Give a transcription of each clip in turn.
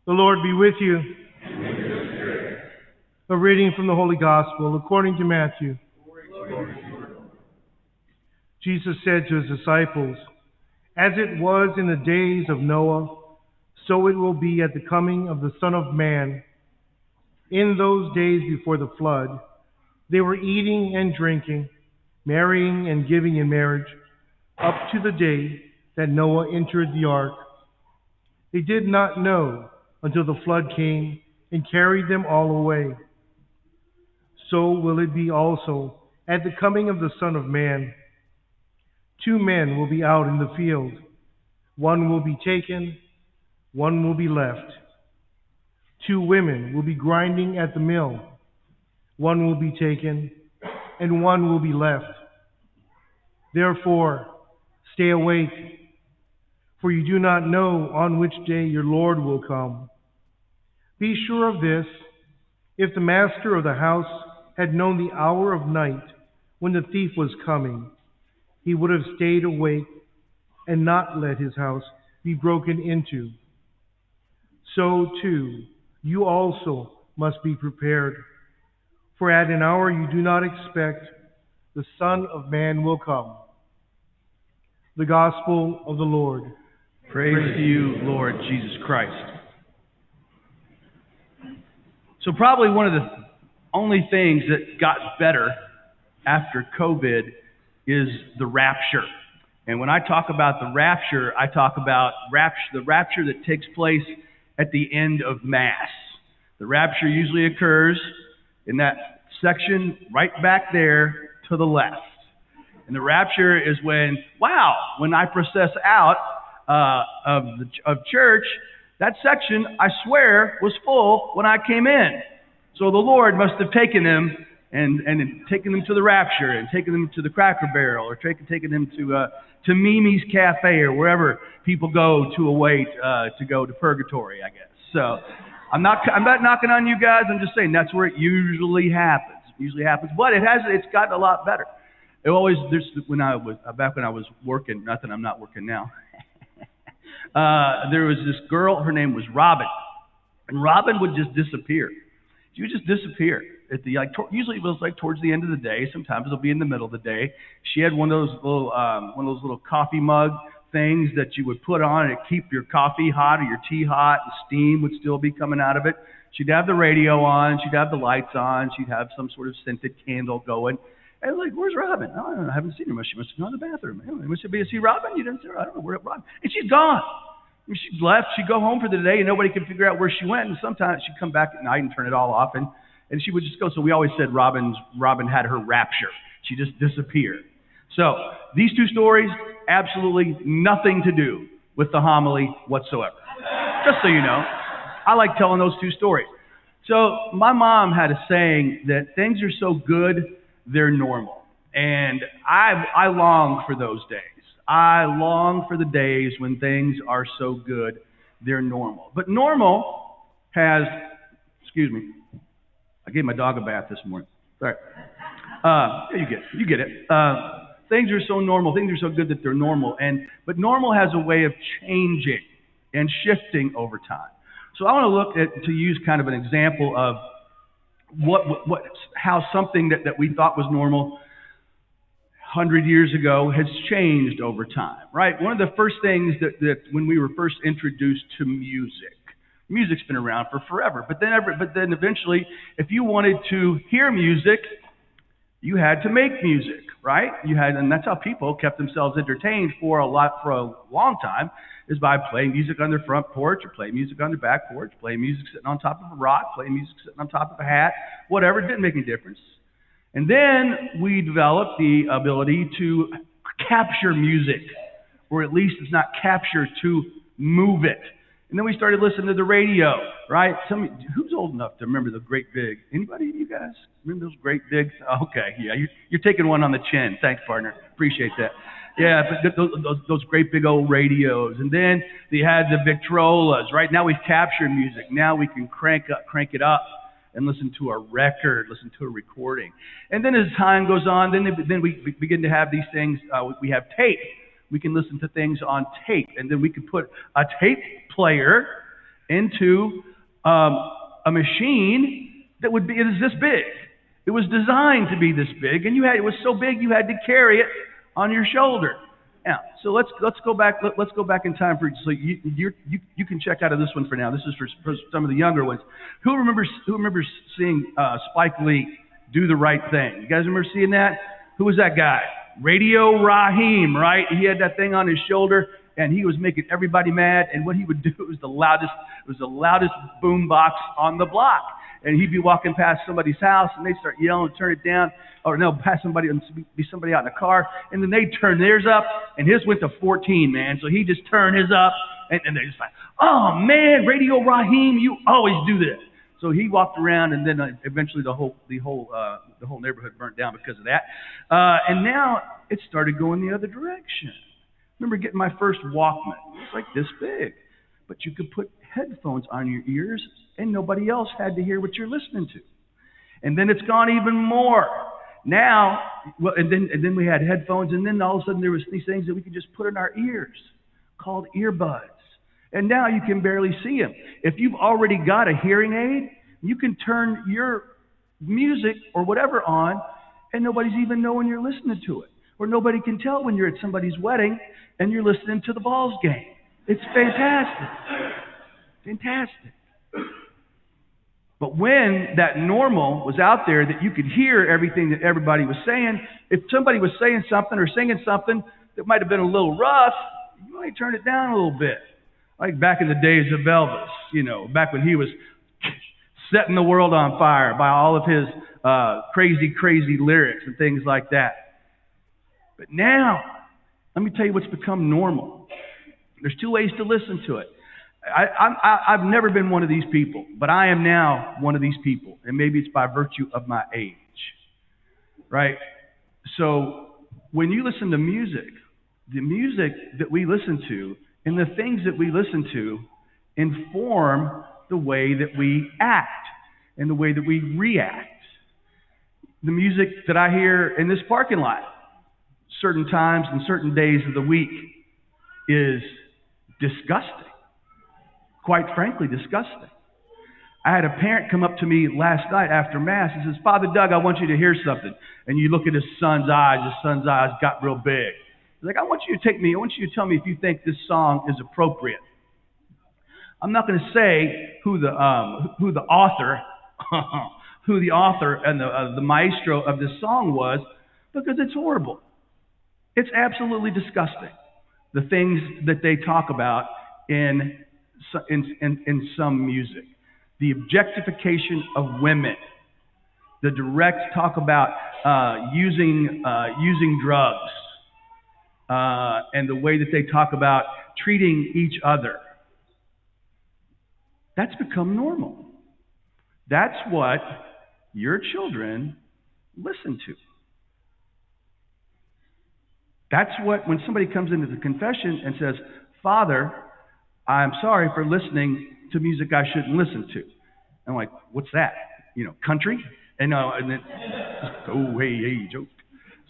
The Lord be with you. A reading from the Holy Gospel according to Matthew. Jesus said to his disciples, "As it was in the days of Noah, so it will be at the coming of the Son of Man. In those days before the flood, they were eating and drinking, marrying and giving in marriage, up to the day that Noah entered the ark. They did not know until the flood came and carried them all away. So will it be also at the coming of the Son of Man. 2 men will be out in the field. One will be taken, one will be left. 2 women will be grinding at the mill. One will be taken, and one will be left. Therefore, stay awake, for you do not know on which day your Lord will come. Be sure of this, if the master of the house had known the hour of night when the thief was coming, he would have stayed awake and not let his house be broken into. So too, you also must be prepared, for at an hour you do not expect, the Son of Man will come." The Gospel of the Lord. Praise to you, Lord Jesus Christ. So probably one of the only things that got better after COVID is the rapture. And when I talk about the rapture, I talk about the rapture that takes place at the end of Mass. The rapture usually occurs in that section right back there to the left. And the rapture is when I process out of church, that section, I swear, was full when I came in. So the Lord must have taken them and taken them to the rapture and taken them to the Cracker Barrel or taken them to Mimi's Cafe or wherever people go to await to go to purgatory, I guess. So I'm not knocking on you guys. I'm just saying that's where it usually happens. But it's gotten a lot better. Back when I was working, not that I'm not working now. There was this girl, her name was Robin, and Robin would just disappear. She would just disappear at the usually it was towards the end of the day. Sometimes it'll be in the middle of the day. She had one of those little coffee mug things that you would put on and keep your coffee hot or your tea hot, and steam would still be coming out of it. She'd have the radio on, she'd have the lights on, she'd have some sort of scented candle going. And where's Robin? Oh, I haven't seen her. She must have gone to the bathroom. Must be see Robin? You didn't see her? I don't know where Robin. And she's gone. And she'd left. She'd go home for the day, and nobody could figure out where she went. And sometimes she'd come back at night and turn it all off, and she would just go. So we always said Robin had her rapture. She just disappeared. So these 2 stories, absolutely nothing to do with the homily whatsoever. Just so you know, I like telling those 2 stories. So my mom had a saying that things are so good, they're normal. And I long for those days. I long for the days when things are so good, they're normal. But normal has, excuse me, I gave my dog a bath this morning. Sorry. You get it. Things are so normal, things are so good that they're normal. But normal has a way of changing and shifting over time. So I want to look to use kind of an example of how something that we thought was normal 100 years ago has changed over time, right? One of the first things that when we were first introduced to music's been around for forever, but then eventually, if you wanted to hear music, you had to make music, right? And that's how people kept themselves entertained for a long time, is by playing music on their front porch, or playing music on their back porch, playing music sitting on top of a rock, playing music sitting on top of a hat, whatever. It didn't make any difference. And then we developed the ability to capture music, or at least it's not capture, to move it. And then we started listening to the radio, right? Who's old enough to remember the Great Big? Anybody of you guys remember those Great Big? Okay, yeah, you're taking one on the chin. Thanks, partner. Appreciate that. Yeah, but those great big old radios. And then they had the Victrolas, right? Now we've captured music. Now we can crank it up and listen to a record, listen to a recording. And then as time goes on, then we begin to have these things. We have tape. We can listen to things on tape. And then we can put a tape player into a machine that it is this big. It was designed to be this big, and it was so big you had to carry it on your shoulder. Now, so let's go back. Let's go back in time so you can check out of this one for now. This is for some of the younger ones. Who remembers seeing Spike Lee do The Right Thing? You guys remember seeing that? Who was that guy? Radio Raheem, right? He had that thing on his shoulder, and he was making everybody mad. And what he would do was the loudest boom box on the block. And he'd be walking past somebody's house, and they'd start yelling, turn it down, or no, past somebody, and be somebody out in a car, and then they'd turn theirs up, and his went to 14, man. So he just turned his up, and they're just like, oh man, Radio Raheem, you always do this. So he walked around, and then eventually the whole neighborhood burnt down because of that. And now it started going the other direction. I remember getting my first Walkman. It was like this big, but you could put headphones on your ears, and nobody else had to hear what you're listening to. And then it's gone even more. Now, and then we had headphones, and then all of a sudden there was these things that we could just put in our ears called earbuds. And now you can barely see them. If you've already got a hearing aid, you can turn your music or whatever on, and nobody's even knowing you're listening to it. Or nobody can tell when you're at somebody's wedding and you're listening to the Vols game. It's fantastic. Fantastic. But when that normal was out there that you could hear everything that everybody was saying, if somebody was saying something or singing something that might have been a little rough, you might turn it down a little bit. Like back in the days of Elvis, back when he was setting the world on fire by all of his crazy lyrics and things like that. But now, let me tell you what's become normal. There's two ways to listen to it. I've never been one of these people, but I am now one of these people, and maybe it's by virtue of my age, right? So when you listen to music, the music that we listen to and the things that we listen to inform the way that we act and the way that we react. The music that I hear in this parking lot, certain times and certain days of the week, is disgusting. Quite frankly, disgusting. I had a parent come up to me last night after Mass and says, Father Doug, I want you to hear something. And you look at his son's eyes got real big. He's like, I want you to tell me if you think this song is appropriate. I'm not going to say who the author and the maestro of this song was, because it's horrible. It's absolutely disgusting. The things that they talk about in some music, the objectification of women, the direct talk about using drugs, and the way that they talk about treating each other. That's become normal. That's what your children listen to. That's what, when somebody comes into the confession and says, Father, I'm sorry for listening to music I shouldn't listen to. I'm like, what's that? Country? And then, oh, hey, joke.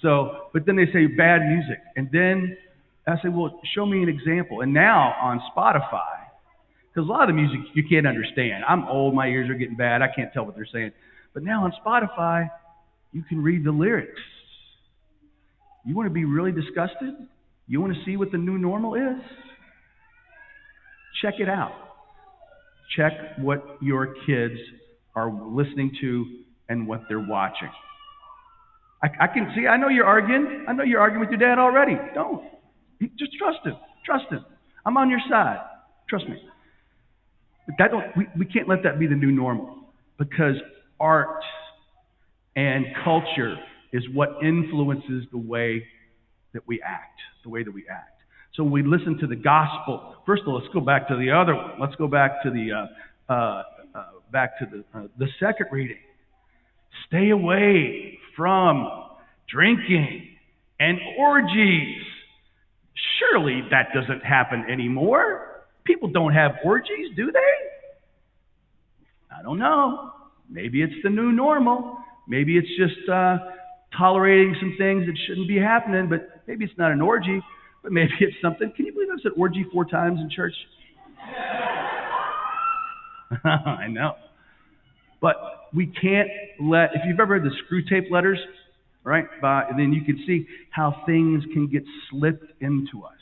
So, but then they say bad music. And then I say, well, show me an example. And now on Spotify, because a lot of the music you can't understand. I'm old, my ears are getting bad, I can't tell what they're saying. But now on Spotify, you can read the lyrics. You want to be really disgusted? You want to see what the new normal is? Check it out. Check what your kids are listening to and what they're watching. I can see, I know you're arguing. I know you're arguing with your dad already. Don't. Just trust him. Trust him. I'm on your side. Trust me. But we can't let that be the new normal, because art and culture is what influences the way that we act, So when we listen to the gospel, first of all, let's go back to the other one. Let's go back to the second reading. Stay away from drinking and orgies. Surely that doesn't happen anymore. People don't have orgies, do they? I don't know. Maybe it's the new normal. Maybe it's just tolerating some things that shouldn't be happening, but maybe it's not an orgy, but maybe it's something. Can you believe I said orgy 4 times in church? I know. But we can't if you've ever heard the screw tape letters, right? Then you can see how things can get slipped into us.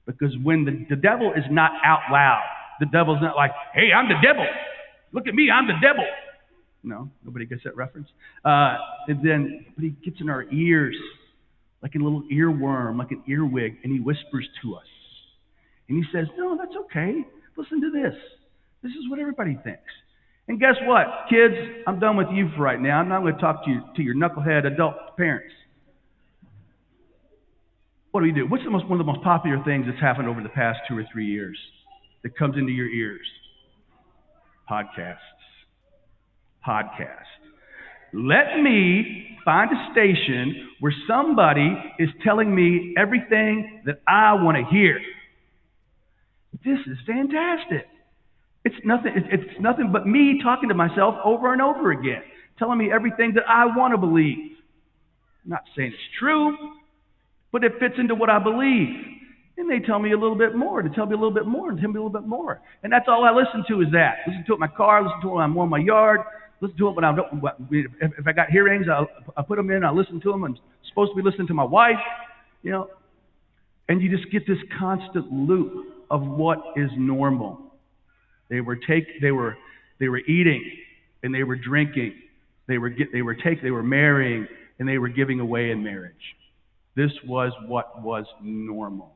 Because when the devil is not out loud, the devil's not like, hey, I'm the devil. Look at me, I'm the devil. No, nobody gets that reference. But he gets in our ears like a little earworm, like an earwig, and he whispers to us. And he says, no, that's okay. Listen to this. This is what everybody thinks. And guess what, kids? I'm done with you for right now. I'm not going to talk to your knucklehead adult parents. What do we do? What's one of the most popular things that's happened over the past 2 or 3 years that comes into your ears? Podcasts. Let me find a station where somebody is telling me everything that I want to hear. This is fantastic. It's nothing but me talking to myself over and over again, telling me everything that I want to believe. I'm not saying it's true, but it fits into what I believe. And they tell me a little bit more, and tell me a little bit more, and tell me a little bit more. And that's all I listen to is that. Listen to it in my car, listen to it when I'm mowing my yard, listen to it when if I got hearings, I put them in, I listen to them. I'm supposed to be listening to my wife, And you just get this constant loop of what is normal. They were eating, and they were drinking, they were marrying, and they were giving away in marriage. This was what was normal.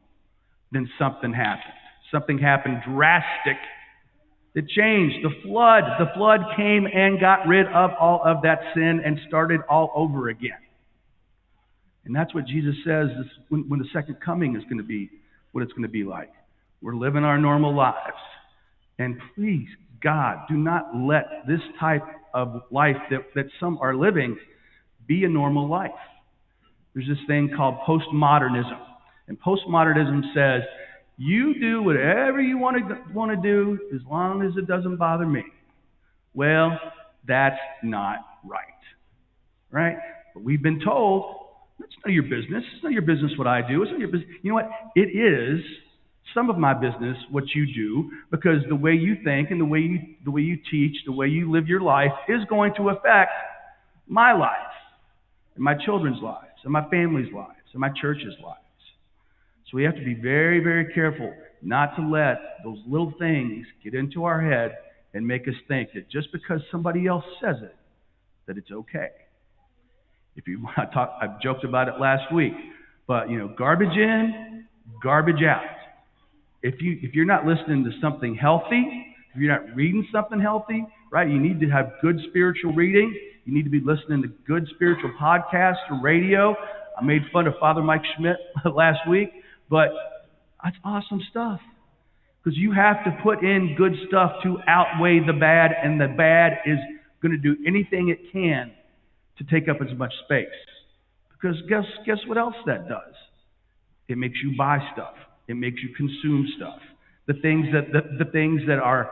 Then something happened. Something happened drastic. It changed. The flood came and got rid of all of that sin and started all over again. And that's what Jesus says when the second coming is going to be, what it's going to be like. We're living our normal lives. And please, God, do not let this type of life that some are living be a normal life. There's this thing called postmodernism. And postmodernism says, you do whatever you want to do as long as it doesn't bother me. Well, that's not right. Right? But we've been told, it's none of your business. It's none of your business what I do. It's none of your business. You know what? It is some of my business what you do, because the way you think and the way you teach, the way you live your life is going to affect my life and my children's lives and my family's lives and my church's lives. So we have to be very, very careful not to let those little things get into our head and make us think that just because somebody else says it, that it's okay. I've joked about it last week, but garbage in, garbage out. If you're not listening to something healthy, if you're not reading something healthy, right? You need to have good spiritual reading. You need to be listening to good spiritual podcasts or radio. I made fun of Father Mike Schmidt last week, but that's awesome stuff. Because you have to put in good stuff to outweigh the bad, and the bad is going to do anything it can to take up as much space. Because guess what else that does? It makes you buy stuff. It makes you consume stuff. The things that are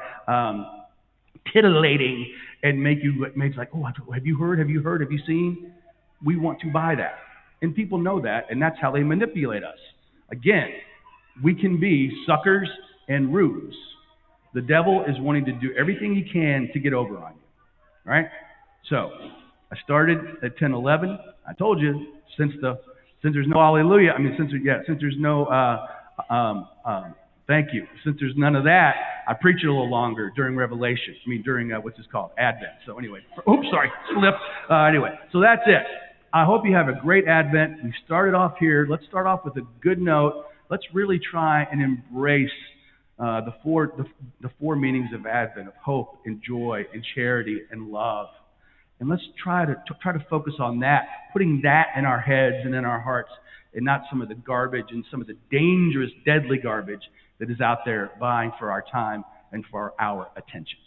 titillating and makes like, oh, have you heard? Have you seen? We want to buy that. And people know that, and that's how they manipulate us. Again, we can be suckers and rubes. The devil is wanting to do everything he can to get over on you. Right? So I started at 10:11. I told you, since there's no hallelujah, since there's no thank you. Since there's none of that, I preach it a little longer during Revelation. During what's this called? Advent. So anyway, slipped. Anyway, so that's it. I hope you have a great Advent. We started off here. Let's start off with a good note. Let's really try and embrace the four meanings of Advent: of hope and joy and charity and love. And let's try to focus on that, putting that in our heads and in our hearts, and not some of the garbage and some of the dangerous, deadly garbage that is out there vying for our time and for our attention.